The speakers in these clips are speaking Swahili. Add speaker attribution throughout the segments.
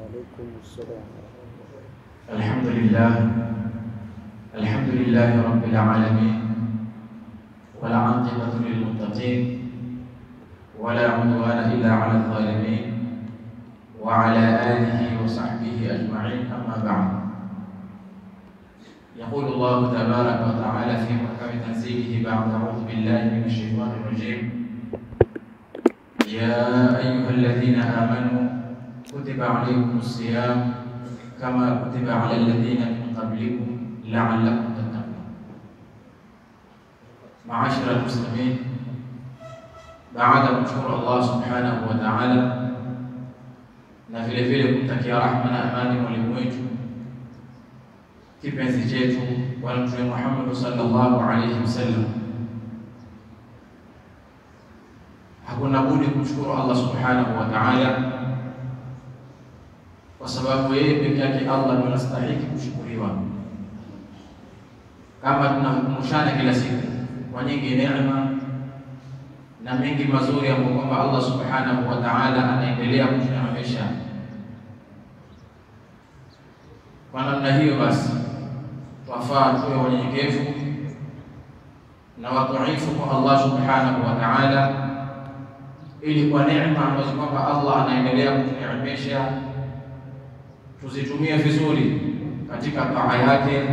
Speaker 1: وعليكم السلام.
Speaker 2: الحمد لله رب العالمين، والعاقبة للمتقين، ولا عدوان إلا على الظالمين، وعلى آله وصحبه أجمعين. أما بعد، يقول الله تبارك وتعالى في محكم تنزيله بعد أعوذ بالله من الشيطان الرجيم: يا أيها الذين آمنوا كتب عليكم الصيام كما كتب على الذين من قبلكم لعلكم تتقون. معاشر المسلمين، بعد kumshukuru Allah subhanahu wa ta'ala na vile vile kumtakia rahma na amani mwalimu wetu kipenzi chetu Bwana Mtume Muhammad sallallahu alayhi wasallam, hakuna budi kumshukuru Allah subhanahu wa ta'ala, kwa sababu yeye pekee yake Allah ndiye anastahili kushukuriwa. Kama tunamkumbushana kila siku kwa nyingi neema na mengi mazuri ambayo kwamba Allah subhanahu wa ta'ala anaendelea kutuneemesha. Kwa namna hiyo basi twafaa tuwe wanyenyekevu na watuifu kwa Allah subhanahu wa ta'ala, ili kwa neema ambazo kwamba Allah anaendelea kutuneemesha tuzitumie vizuri katika taa yake,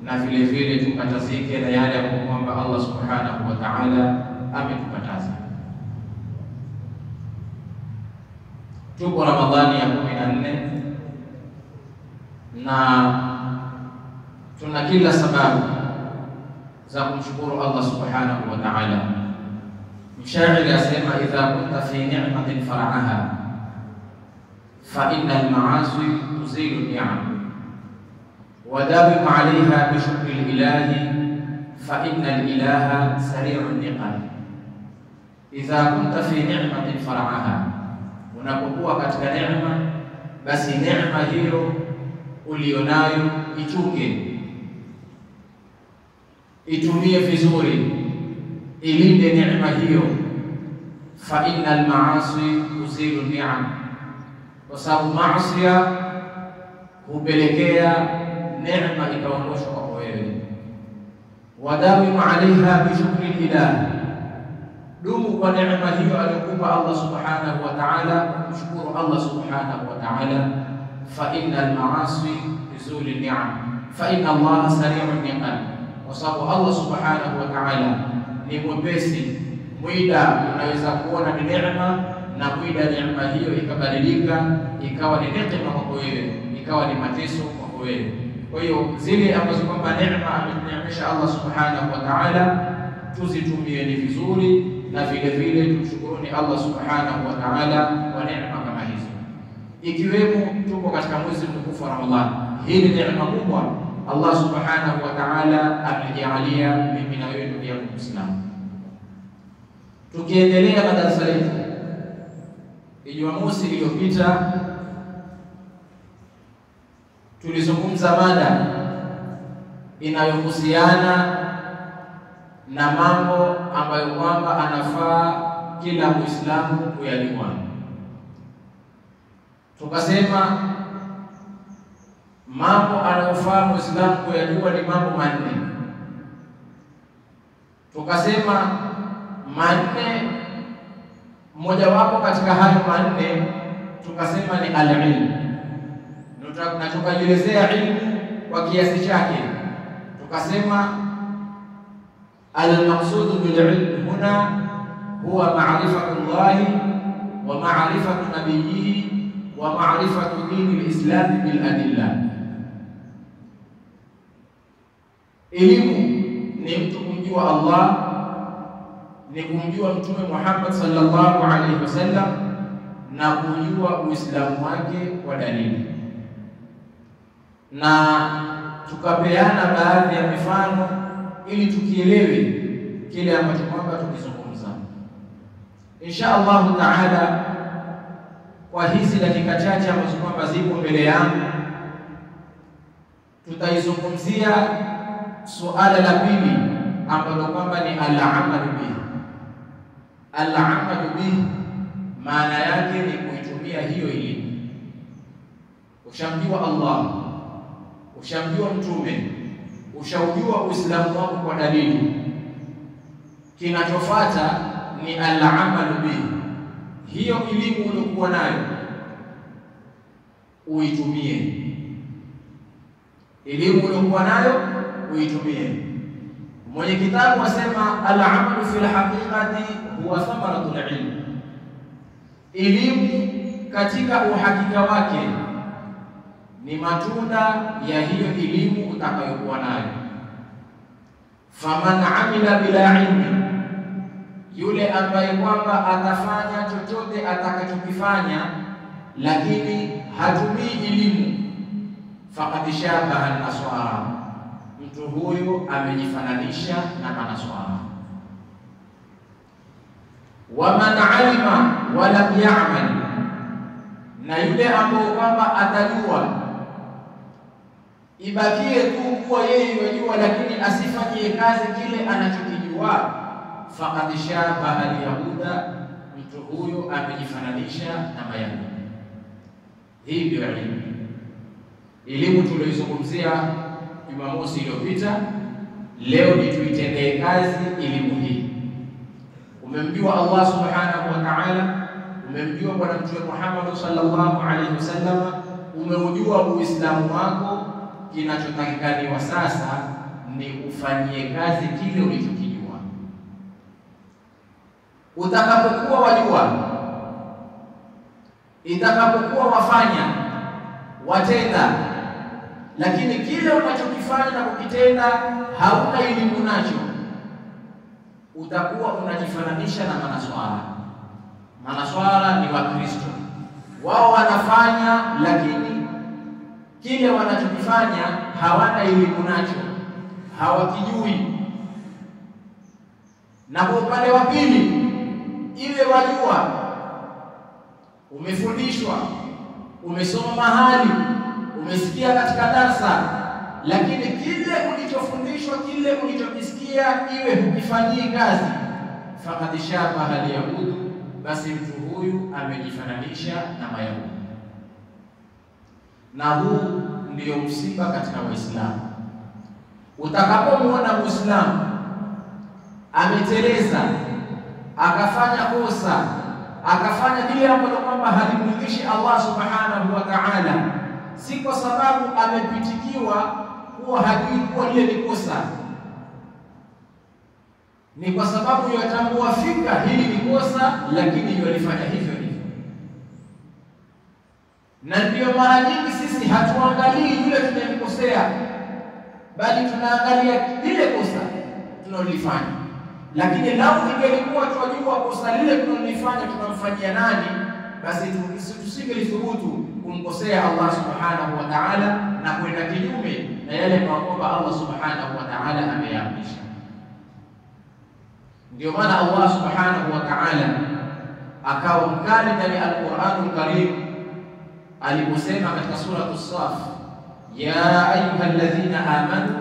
Speaker 2: na vile vile tukatazike na yale ambayo kwamba Allah subhanahu wa ta'ala ametukataza. Tuko Ramadhani ya 14 na tuna kila sababu za kumshukuru Allah subhanahu wa ta'ala. Mshairi asema, idha kunta fi ni'matin far'aha fa inna al-ma'asi tuzilu ni'am wa dawim 'alayha bi shukri al-ilahi fa inna al-ilaha sari'un niqam. Idha kunta fi ni'matin far'aha, unapokuwa katika neema, basi neema hiyo ulionayo ichunge, itumie vizuri, ilinde neema hiyo. Fa inna al-ma'asi tuzilu ni'am, kwa sababu maasi hupelekea neema ikaondoshwa kwa wewe. Wadawimu 'alayha bi shukri al-ilah, dumu kwa neema hiyo aliyokupa Allah subhanahu wa ta'ala, kumshukuru Allah subhanahu wa ta'ala. Fa inna al-ma'asi tuzulu ni'am, fa inna Allah sari'un niqam, kwa sababu Allah subhanahu wa ta'ala ni mwepesi. Muda unaweza kuona ni neema, na muda neema hiyo ikabadilika ikawa ni neema kwako wewe, ikawa ni mateso kwako wewe. Kwa hiyo zile ambazo kwamba neema ametuneemesha Allah subhanahu wa ta'ala tuzitumie ni vizuri, na vile vile tumshukuruni Allah subhanahu wa ta'ala kwa neema kama hizo, ikiwemo tuko katika mwezi mtukufu wa Ramadhani. Hii ni neema kubwa Allah subhanahu wa ta'ala amejalia mimi na wewe ndugu yangu Muislamu. Tukiendelea na darasa letu, Jumamosi iliyopita tulizungumza mada inayohusiana na mambo ambayo kwamba anafaa kila Muislamu kuyajua. Tukasema mambo anayofaa Muislamu kuyajua ni mambo manne. Tukasema manne, mmoja wapo katika hayo manne tukasema ni al-ilm, na tukajielezea ilmu kwa kiasi chake. Tukasema al-maqsud bil-ilm huna huwa ma'rifatu Allah wa ma'rifatu nabiyhi wa ma'rifatu din al-islam bil-adillah. Elimu ni mtu kumjua Allah, ni kumjua Mtume Muhammad sallallahu alaihi wasallam, na kujua Uislamu wake kwa dalili. Na tukapeana baadhi ya mifano ili tukielewe kile ambacho kwamba tukizungumza. Insha Allah taala, kwa hizi dakika chache ambazo kwamba zipo mbele yangu, tutaizungumzia suala la pili ambalo kwamba ni al-amalu bihi. Al-amalu bihi maana yake ni kuitumia hiyo elimu. ushamjua Allah, ushamjua mtume, ushaujua Uislamu wako kwa dalili, kinachofuata ni al-amalu bihi. Hiyo elimu uliyokuwa nayo uitumie, elimu uliyokuwa nayo uitumie. Mwenye kitabu asema al-amalu fil haqiqati huwa thamaratul ilm, elimu katika uhakika wake ni matunda ya hiyo elimu utakayokuwa nayo. Faman amila bila ilmi, yule ambaye kwamba atafanya chochote atakachokifanya lakini hatumii elimu, faqad shabaha an-nasara, mtu huyo amejifananisha na manaswara. Waman alima wa lam ya'mal, na yule ambaye kwamba atajua ibakie tu kuwa yeye yajua lakini asifanyie kazi kile anachokijua, faqad shabaha al-yahuda, mtu huyo amejifananisha na Mayahudi. Hii ndio elimu. Elimu tuliyozungumzia Jumamosi iliyopita, leo ni tuitendee kazi elimu hii. Umemjua Allah subhanahu wa ta'ala, umemjua Bwana Mtume Muhammad sallallahu alaihi wasallam, umeujua Uislamu wako. Kinachotakikaniwa sasa ni ufanyie kazi kile ulichokijua. Utakapokuwa wajua, itakapokuwa wafanya, watenda, lakini kile unachokifanya na kukitenda hauna elimu nacho, utakuwa unajifananisha na manaswara. Manaswara ni Wakristo, wao wanafanya lakini kile wanachokifanya hawana elimu nacho, hawakijui. Na kwa upande wa pili, ile wajua, umefundishwa, umesoma mahali, umesikia katika darasa, lakini kile ulichofundishwa, kile ulichokisikia iwe hukifanyii kazi, faqad shabaha al-yahud, basi mtu huyu amejifananisha na Mayahudi. Na huu ndio msiba katika Waislamu. Utakapomuona Muislamu ameteleza, akafanya kosa, akafanya kile ambacho kwamba halimridhishi Allah subhanahu wa ta'ala, si kwa sababu amepitikiwa kuwa hajui kuwa lile ni kosa, ni kwa sababu yatambua fika hili ni kosa, lakini yalifanya hivyo. Na ndio mara nyingi sisi hatuangalii yule tunayemkosea, bali tunaangalia lile kosa tunalolifanya. Lakini lau ingelikuwa tunajua kosa lile tunalolifanya tunamfanyia nani, basi tusingelithubutu kumkosea Allah subhanahu wa ta'ala na kwenda kinyume na yale kwamba Allah subhanahu wa ta'ala ameyaamrisha. Ndio maana Allah subhanahu wa ta'ala akawa mkali ndani ya Al-Qur'anul Karim aliposema katika sura As-Saf, ya ayyuhalladhina amanu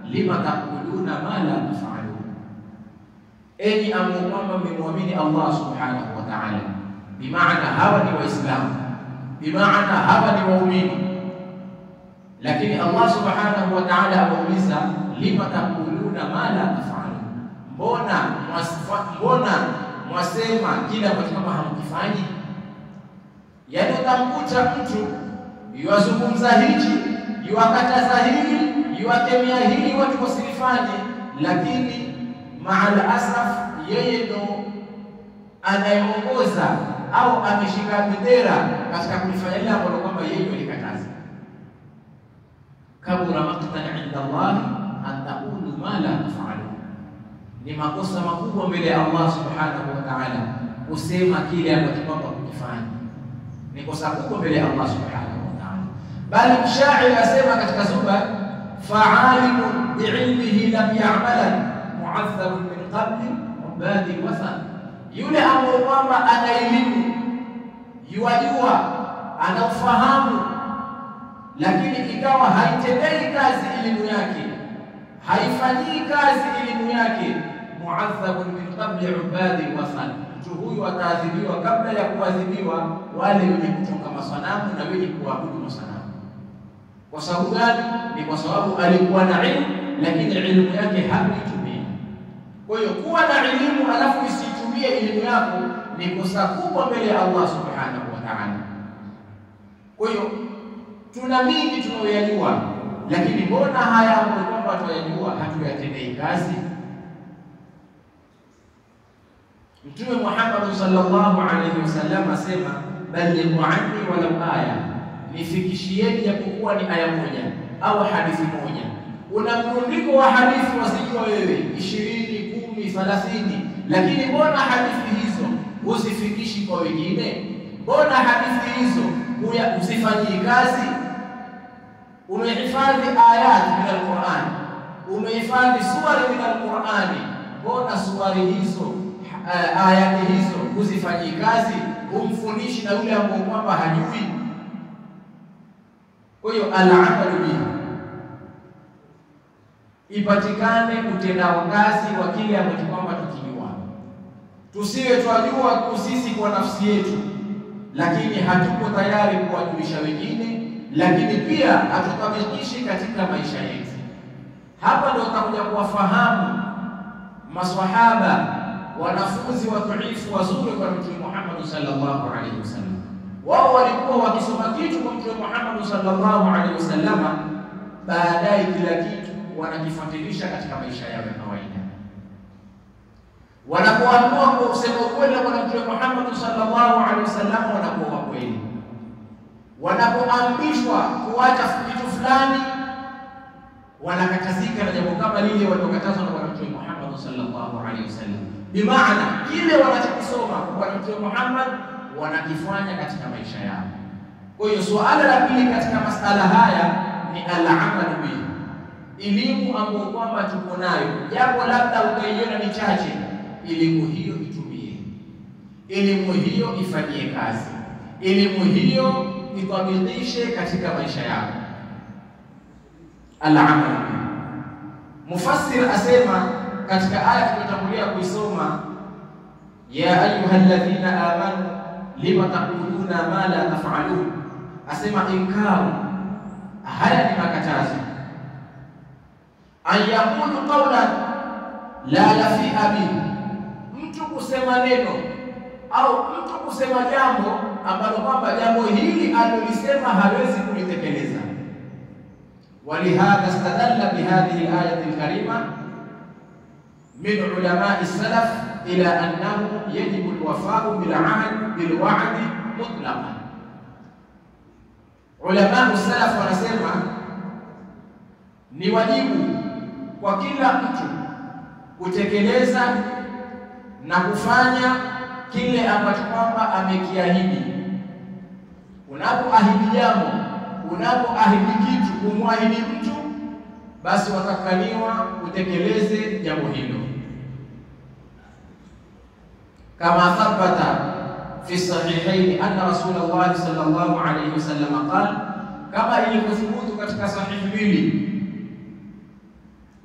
Speaker 2: lima taquluna ma la taf'alun, enyi ambao kwamba mmemwamini Allah subhanahu wa ta'ala. Bimaana hawa ni Waislamu, bimaana hawa ni waumini, lakini Allah subhanahu wa ta'ala ameuliza lima taquluna ma la taf'alun, mbona mwasema kile ambacho kama hamkifanyi? Yaani utamkuta mtu yuwazungumza hichi, yuwakataza hili, yuwakemea hili watu wasilifanye, lakini maal asaf yeye ndo anayeongoza au ameshika bendera katika kulifanya lile ambalo kwamba yeye alikataza. Kabura maqtan inda Allah an taqulu ma la taf'alun, ni makosa makubwa mbele ya Allah subhanahu wa ta'ala kusema kile ambacho kwamba kukifanya, ni kosa kubwa mbele ya Allah subhanahu wa ta'ala. Bali mshairi asema katika Zuba, fa'alimun bi'ilmihi lam ya'malan mu'azzabun min qabli ubadi wathan, yule ambaye kwamba ana elimu, yuwajua, anafahamu, lakini ikawa haitendei kazi elimu yake, haifanyii kazi elimu yake, mu'azzabun min qabli ubadi wathan, mtu huyu ataadhibiwa kabla ya kuadhibiwa wale wenye kuchonga masanamu na wenye kuabudu masanamu. Kwa sababu gani? Ni kwa sababu alikuwa na ilmu lakini elimu yake hakuitumia. Kwa hiyo kuwa na elimu alafu isitumie elimu yako ni kosa kubwa mbele ya Allah subhanahu wa ta'ala. Kwa hiyo tuna mingi tunayoyajua, lakini mbona haya ambayo kwamba tunayajua hatuyatendei kazi? Mtume Muhammad sallallahu alaihi wasallam asema, balighu anni walau aya, nifikishieni japokuwa ni aya moja au hadithi moja. Una mrundiko wa hadithi wasijua wewe 20, 10, 30, lakini mbona hadithi hizo usifikishi kwa wengine? Mbona hadithi hizo usifanyii kazi? Umehifadhi ayat min al-Qur'an, umehifadhi suwari min al-Qur'an, mbona suwari hizo ayati hizo usifanyii kazi? Umfundishi na yule ambaye kwamba hajui. Kwa hiyo al-amalu bihi, ipatikane utendao kazi wa kile ambacho kwamba tukijua. Tusiwe twajua kusisi kwa nafsi yetu, lakini hatuko tayari kuwajulisha wengine, lakini pia hatutabikishi katika maisha yetu. Hapa ndio utakuja kuwafahamu maswahaba, wanafunzi watuifu wazuri kwa Mtume Muhammad sallallahu alaihi wasallam. Wao walikuwa wakisoma kitu kwa Mtume Muhammad sallallahu alaihi wasallam, baadaye kila kitu wanakifuatilisha katika maisha yao ya kawaida. Wanapoamua kusema ukweli kwa Mtume Muhammad sallallahu alaihi wasallam, wanakuwa kweli. Wanapoamrishwa kuacha kitu fulani, wanakatazika na jambo kama lile walilokatazwa na Mtume Muhammad sallallahu alaihi wasallam. Bimaana kile wanachokisoma kwa Mtume Muhammad wanakifanya katika maisha yao. Kwa hiyo suala la pili katika masala haya ni al-amal bihi, elimu ambayo kwamba tuko nayo, japo labda utaiona ni chache, elimu hiyo itumie, elimu hiyo ifanyie kazi, elimu hiyo itabidishe katika maisha yako. Al-amal. Mufassir asema katika aya tuliyotangulia kuisoma, ya ayyuhalladhina amanu lima taquluna ma la taf'alun, asema inkaru, haya ni makatazo. An yaqulu qawlan la yafia bihi, mtu kusema neno au mtu kusema jambo ambalo kwamba jambo hili alolisema hawezi kulitekeleza. Walihadha istadalla bihadhihi al-ayati al-karima min ulama'i salaf ila annahu yajibu al-wafa'u bil wa'di mutlaqan. Ulama salaf wanasema ni wajibu kwa kila mtu kutekeleza na kufanya kile ambacho kwamba amekiahidi. Unapoahidi jambo, unapoahidi kitu, kumwahidi mtu, basi watakaniwa utekeleze jambo hilo. Kama thabata fi sahihaini anna Rasulullah sallallahu alayhi wasallam qala, kama ilivyothibut katika sahihi mbili,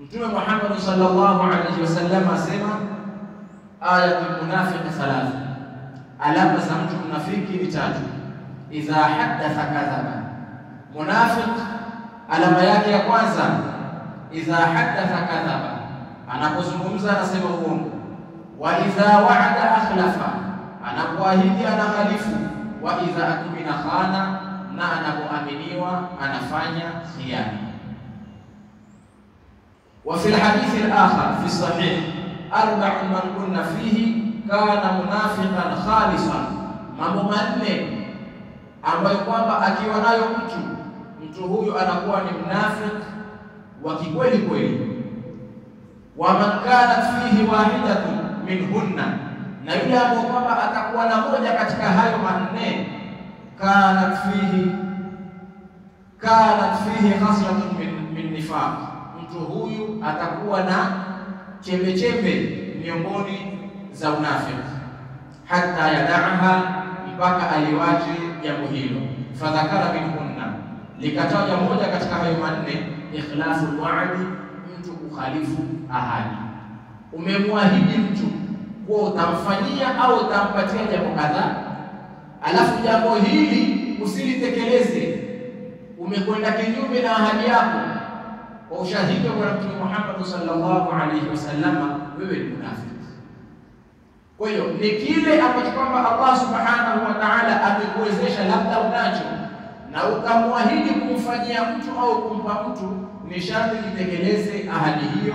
Speaker 2: Mtume Muhammad sallallahu alayhi wasallam asema, ayatul munafiq thalatha, alama za mtu mnafiki ni tatu. Idha haddatha kadhaba, munafiq alama yake ya kwanza, idha haddatha kadhaba, anapozungumza anasema uongo. Wa idha wa'ada akhlafa, anapoahidi anakhalifu. Wa idha atumina khana, na anapoaminiwa anafanya khiana. Wa fi alhadith alakhar fi sahih, arba'un man kunna fihi kana munafiqan khalisan, mambo manne ambayo kwamba akiwa nayo mtu huyu anakuwa ni mnafiki wa kikweli kweli. Wa man kanat fihi wahidatun minhunna, na yule ambaye kwamba atakuwa na moja katika hayo manne, kanat fihi khaslatun min nifaq, mtu huyu atakuwa na chembe chembe miongoni za unafiki. Hatta yada'aha, mpaka aliwache jambo hilo. Fadhakara minhunna, likataja moja katika hayo manne, ikhlasul wa'di, mtu kukhalifu ahadi. Umemwahidi mtu kwa utamfanyia au utampatia jambo kadhaa, alafu jambo hili usilitekeleze, umekwenda kinyume na ahadi yako kwa ushahidi wa Mtume Muhammad sallallahu alaihi wasallam, wewe ni munafiki. Kwa hiyo ni kile ambacho kwamba Allah subhanahu wa ta'ala amekuwezesha, labda unacho na ukamwahidi kumfanyia mtu au kumpa mtu, ni sharti kitekeleze ahadi hiyo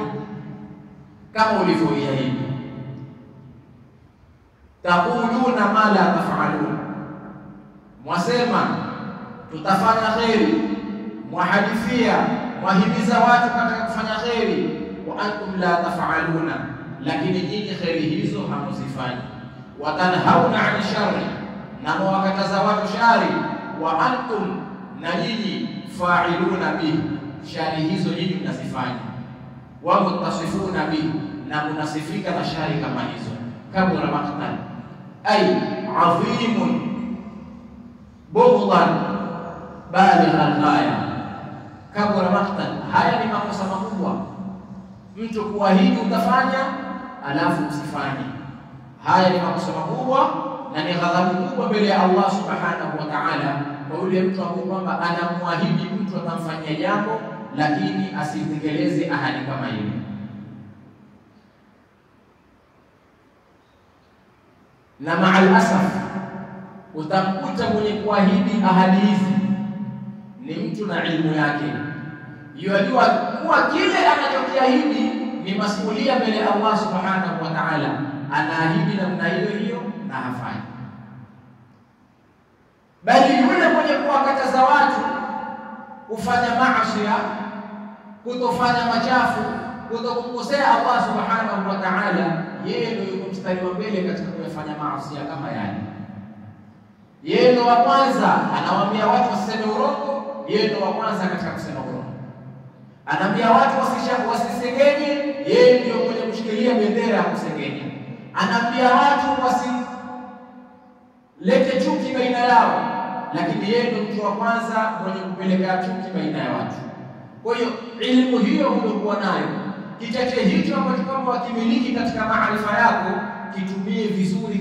Speaker 2: kama ulivyoiahidi. Taquluna ma la taf'alun, mwasema tutafanya kheri, mwahadithia, mwahimiza watu katika kufanya kheri, wa antum la taf'aluna, lakini nyinyi kheri hizo hamuzifanyi. Wa tanhauna 'ani sharri, na mwakataza watu shari, wa antum, na nyinyi fa'iluna bihi, shari hizo nyinyi mnazifanya. Wa muttasifuna bihi, na mnasifika na shari kama hizo. Kabura maqtan ay 'azimun bughdan baligha al-ghaya. Kabura maqtan, haya ni makosa makubwa, mtu kuahidi utafanya alafu usifanye. Haya ni makosa makubwa na ni ghadhabu kubwa mbele ya Allah subhanahu wa ta'ala, kwa yule mtu ambaye kwamba anamwahidi mtu atamfanyia jambo lakini asitekeleze ahadi kama hiyo. Na ma'al asaf, utamkuta mwenye kuahidi ahadi hizi ni mtu na ilmu yake, yajua kuwa kile anachokiahidi ni masuhulia mbele ya Allah subhanahu wa ta'ala, anaahidi namna hiyo hiyo na hafanyi. Bali yule mwenye kuwakataza watu kufanya maasi, kutofanya machafu, kutokumkosea Allah subhanahu wa ta'ala, yeye ndio yuko mstari wa mbele katika kufanya maasi kama yale. Yeye ndio wa kwanza anawaambia watu wasiseme urongo, yeye ndio wa kwanza katika kusema urongo. Anaambia watu wasisengenye, yeye ndio mwenye kushikilia bendera ya kusengenye. Anaambia watu wasilete chuki baina yao, lakini yeye ndio mtu wa kwanza mwenye kupeleka chuki baina ya watu. Kwa hiyo ilmu hiyo uliokuwa nayo, kichache hicho ambacho kwamba wakimiliki katika maarifa yako, kitumie vizuri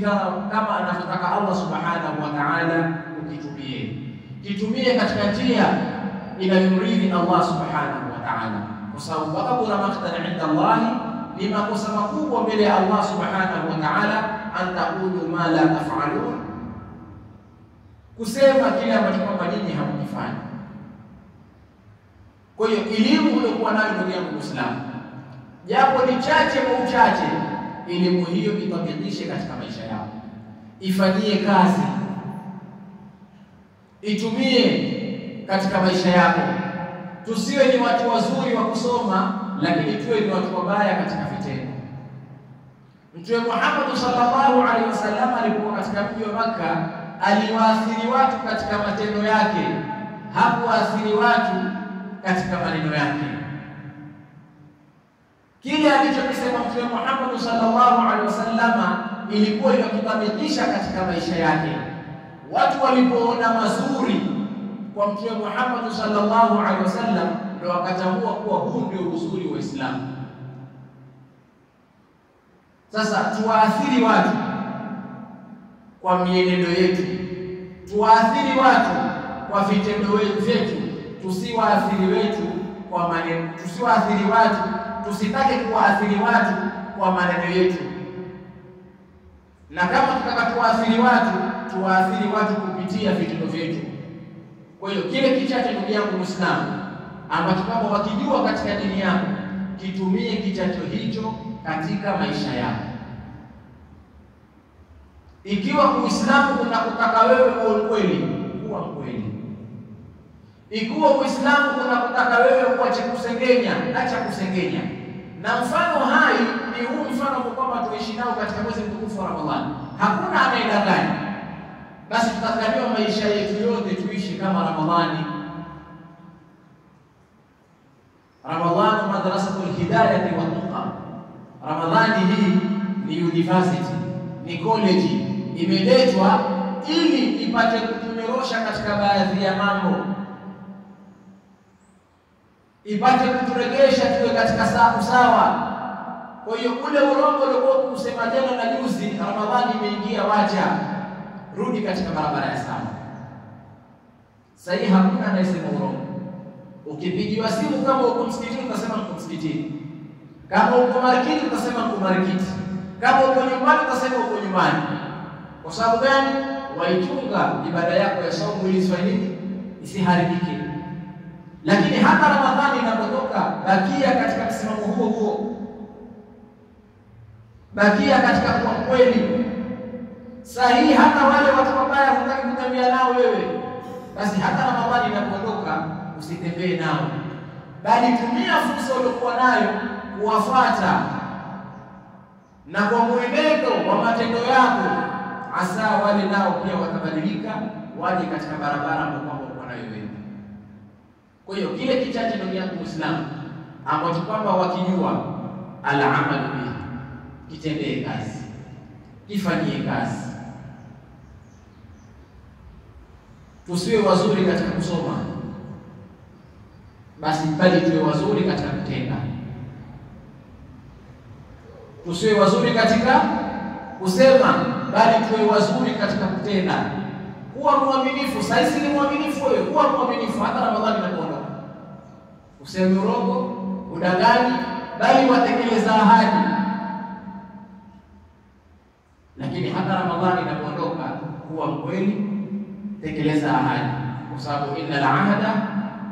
Speaker 2: kama anavyotaka Allah subhanahu wa ta'ala ukitumie. Kitumie katika njia inayomridhi Allah subhanahu wa ta'ala, kwa sababu kabura maqtan 'inda Allah, ni makosa makubwa mbele ya Allah subhanahu wa ta'ala, an taqulu ma la taf'alun, kusema kile ambacho kwamba nyinyi hamkifanya. Kwa hiyo elimu uliokuwa nayo ndugu yangu Muislamu, japo ni chache kwa uchache, elimu hiyo itabidishe katika maisha yako, ifanyie kazi, itumie katika maisha yako. Tusiwe ni watu wazuri wa kusoma, lakini tuwe ni watu wabaya katika vitendo. Mtume Muhammad sallallahu alaihi wasallam alipokuwa katika mji wa Makka, aliwaathiri watu katika matendo yake, hakuwaathiri watu katika maneno yake. Kile alichokisema Mtume Muhammad sallallahu alaihi wasallam ilikuwa inakitabikisha katika maisha yake. Watu walipoona mazuri kwa Mtume Muhammad sallallahu alaihi wasallam, ndio wakatambua kuwa huu ndio uzuri wa Uislamu. Sasa tuwaathiri watu kwa mienendo yetu, tuwaathiri watu kwa vitendo vyetu, tusiwaathiri wetu kwa maneno, tusiwaathiri watu, tusitake kuwaathiri watu kwa maneno yetu. Na kama tutaka tuwaathiri watu, tuwaathiri watu kupitia vitendo vyetu. Kwa hiyo kile kichache ndugu yangu Muislamu ambacho kama wakijua katika dini yako, kitumie kichacho hicho katika maisha yako. Ikiwa Uislamu unakutaka wewe uwe mkweli, kuwa mkweli. Ikiwa Uislamu unakutaka wewe uache kusengenya, acha kusengenya. Na mfano hai ni huu mfano kwamba tuishi nao katika mwezi mtukufu wa Ramadhani. Hakuna anayedanganya. Basi tutakaliwa maisha yetu yote tuishi kama Ramadhani. Ramadhani madrasatul hidayati wa tuqa. Ramadhani hii ni university, ni college, imeletwa ili ipate kutumerosha katika baadhi ya mambo, ipate kuturegesha tuwe katika sawa. Kwa hiyo ule urongo uliokuwa kusema jana na juzi, Ramadhani imeingia, wacha rudi katika barabara ya sawa. Sasa hakuna anayesema urongo. Ukipigiwa simu kama uko msikitini utasema uko msikitini. Kama uko marikiti utasema uko marikiti. Kama uko nyumbani utasema uko nyumbani. Kwa sababu gani? Waichunga ibada yako ya saumu ili isifanye nini? Isiharibike. Lakini hata Ramadhani inapotoka, bakia katika msimamo huo huo. Bakia katika kuwa kweli. Sahihi hata wale watu wabaya hutaki kutembea nao wewe. Basi hata Ramadhani inapoondoka usitembee nao. Bali tumia fursa uliyokuwa nayo kuwafuata. Na kwa mwenendo wa matendo yako, asa wale nao pia watabadilika, waje katika barabara ambapo uko nayo wewe. Kwa hiyo kile kichache ndugu yangu Muislamu ambacho kwamba wakijua al-amal bihi, kitendee kazi, kifanyie kazi. Tusiwe wazuri katika kusoma, basi bali tuwe wazuri katika kutenda. Tusiwe wazuri katika kusema, bali tuwe wazuri katika kutenda. Kuwa mwaminifu. Sasa ni mwaminifu wewe, kuwa mwaminifu hata Ramadhani inapoondoka. Useme urongo, udanganyi, bali watekeleza ahadi. Lakini hata Ramadhani inapoondoka, kuwa mkweli, tekeleza ahadi. Kwa sababu innal ahda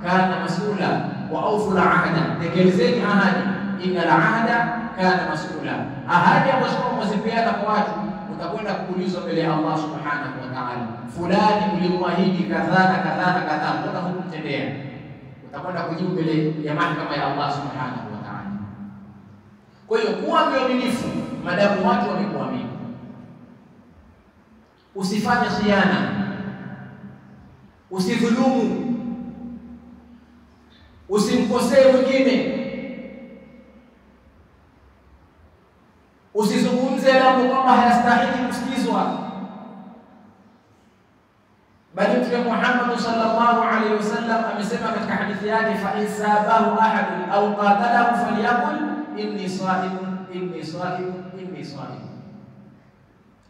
Speaker 2: kana mas'ula wa awfu al-ahda. Tekelezeni ahadi. Innal ahda kana mas'ula. Ahadi ambazo mwazipeana kwa watu utakwenda kuulizwa mbele ya Allah subhanahu wa ta'ala. Fulani ulimwahidi kadhaa na kadhaa na kadhaa, mbona hukumtendea? Utakwenda kujibu mbele ya mahakama ya Allah subhanahu wa ta'ala. Kwa hiyo kuwa mwaminifu madamu watu wamekuamini. Usifanye khiana. Usidhulumu. Usimkosee mwingine. Usizungumze mambo kwamba hayastahili kusikizwa. Bali Mtume Muhammad sallallahu alaihi wasallam amesema katika hadithi yake, fa in sabahu ahad au qatalahu falyaqul inni sa'im, inni sa'im, inni sa'im.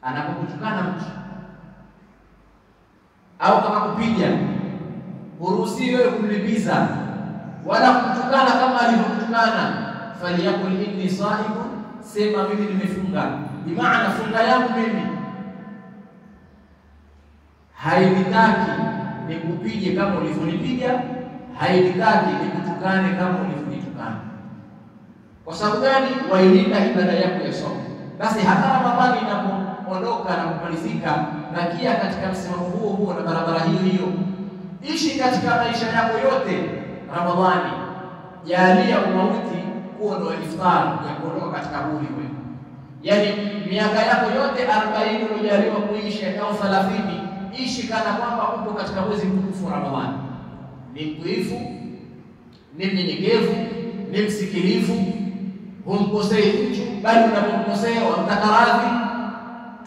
Speaker 2: Anapokutukana mtu au kama kupiga, huruhusiwi kumlipiza wala kumtukana kama alivyokutukana. Falyaqul inni sa'im, sema mimi nimefunga, bi maana funga yangu mimi hainitaki nikupige kama ulivyonipiga, hainitaki nikutukane kama ulivyonitukana. Kwa sababu gani? Wailinda ibada yako ya somo. Basi hata Ramadhani inapoondoka na kumalizika, bakia katika msimamo huo huo na barabara hiyo hiyo. Ishi katika maisha yako yote Ramadhani. Jalia umauti kuwa ndio iftar ya kuondoka katika huli wewe. Yaani miaka yako yote 40 unajaliwa kuishi au 30, ishi kana kwamba upo katika mwezi mtukufu Ramadhani. Ni mtuifu, ni mnyenyekevu, ni msikilivu, humkosei mtu bali unapomkosea wamtaka radhi.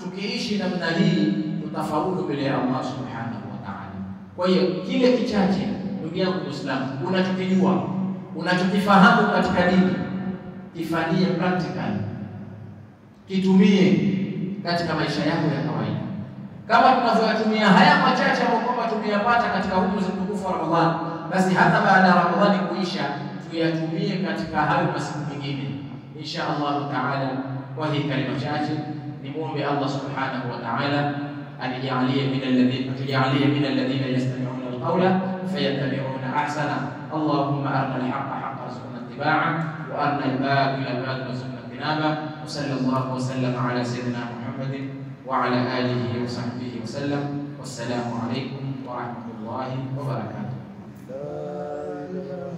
Speaker 2: Tukiishi namna hii tutafaulu mbele ya Allah subhanahu wa ta'ala. Kwa hiyo kile kichache ndugu yangu Muislamu unachokijua, unachokifahamu katika dini, kifanyie practical. Kitumie katika maisha yako ya kawaida. Kama tunavyotumia haya machache ambayo kwamba tumeyapata katika huu mwezi mtukufu wa Ramadhani, basi hata baada ya Ramadhani kuisha tuyatumie katika hayo masiku mengine insha Allah taala. Kwa hii kalima chache nimuombe Allah subhanahu wa ta'ala anijalie min alladhina yastami'una alqawla fayattabi'una ahsana. Allahumma arina alhaqqa haqqan warzuqna ittiba'a wa arina albatila batilan warzuqna ijtinaba. Wa sallallahu wa sallama ala sayyidina Muhammadin wa ala alihi wa sahbihi wa sallam. Wassalamu alaykum wa rahmatullahi wa barakatuh.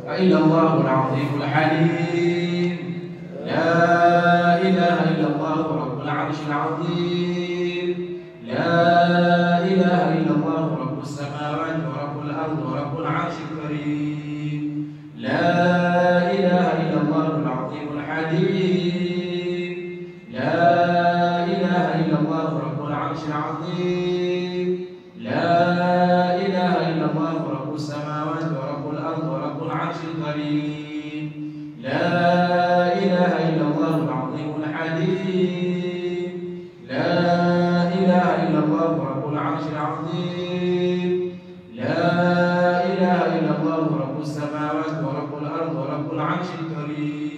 Speaker 2: La ilaha illa al-azim al-halim. La ilaha illa Allah rabbul arshil azim. La ilaha illa Allah rabbus samawati wa rabbul ardi wa rabbul arshil karim. La ilaha illa Allah al-azim al-halim. La ilaha illa Allah rabbul arshil azim. La ilaha illa Allah rabbus samawati wa rabbul ardi wa rabbul arshil karim. La ilaha illa Allah al-azim al-halim. La ilaha illa Allah rabbul arshil azim. La rabbus samawati wa rabbul ardi wa rabbul arshil karim.